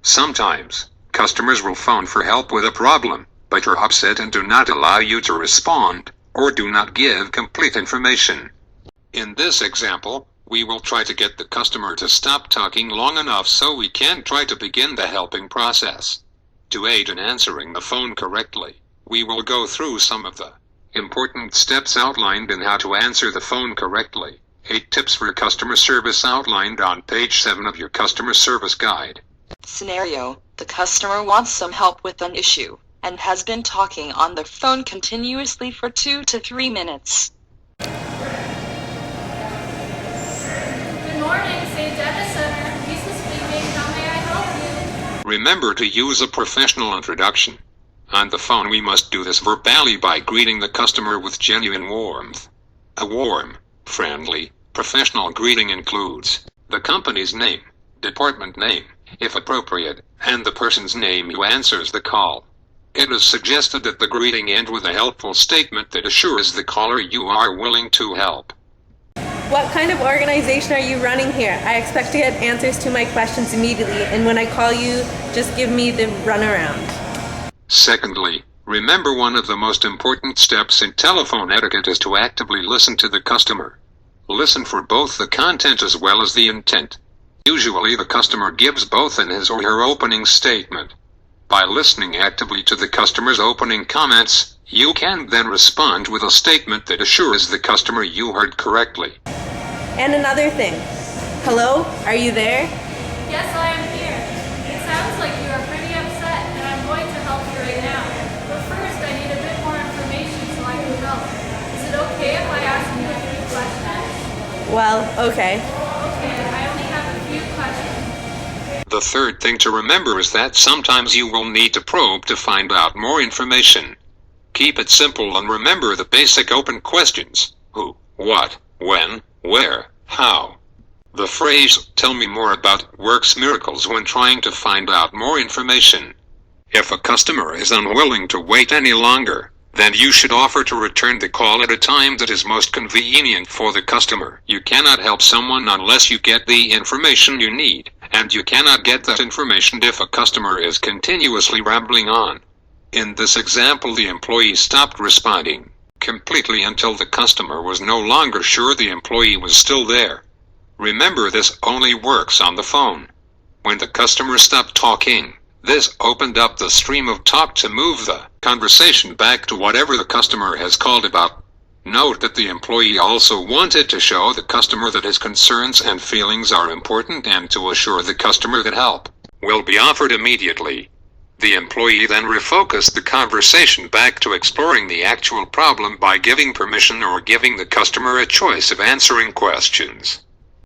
Sometimes, customers will phone for help with a problem, but are upset and do not allow you to respond, or do not give complete information. In this example, we will try to get the customer to stop talking long enough so we can try to begin the helping process. To aid in answering the phone correctly, we will go through some of the important steps outlined in how to answer the phone correctly. 8 tips for customer service outlined on page 7 of your customer service guide. Scenario: the customer wants some help with an issue, and has been talking on the phone continuously for 2 to 3 minutes. Good morning, St. Dennis Center. Lisa speaking. How may I help you? Remember to use a professional introduction. On the phone we must do this verbally by greeting the customer with genuine warmth. A warm, friendly, professional greeting includes the company's name, department name, if appropriate, and the person's name who answers the call. It is suggested that the greeting end with a helpful statement that assures the caller you are willing to help. What kind of organization are you running here? I expect to get answers to my questions immediately, and when I call you, just give me the runaround. Secondly, remember one of the most important steps in telephone etiquette is to actively listen to the customer. Listen for both the content as well as the intent. Usually the customer gives both in his or her opening statement. By listening actively to the customer's opening comments, you can then respond with a statement that assures the customer you heard correctly. And another thing. Hello? Are you there? Yes, I am here. It sounds like you are pretty upset, and I'm going to help you right now. But first, I need a bit more information so I can help. Is it okay if I ask you a few questions? Well, okay. Okay, I only have a few questions. The third thing to remember is that sometimes you will need to probe to find out more information. Keep it simple and remember the basic open questions: who, what, when, where, how. The phrase, "tell me more about," works miracles when trying to find out more information. If a customer is unwilling to wait any longer, then you should offer to return the call at a time that is most convenient for the customer. You cannot help someone unless you get the information you need, and you cannot get that information if a customer is continuously rambling on. In this example, the employee stopped responding completely until the customer was no longer sure the employee was still there. Remember, this only works on the phone. When the customer stopped talking, this opened up the stream of talk to move the conversation back to whatever the customer has called about. Note that the employee also wanted to show the customer that his concerns and feelings are important and to assure the customer that help will be offered immediately. The employee then refocused the conversation back to exploring the actual problem by giving permission or giving the customer a choice of answering questions.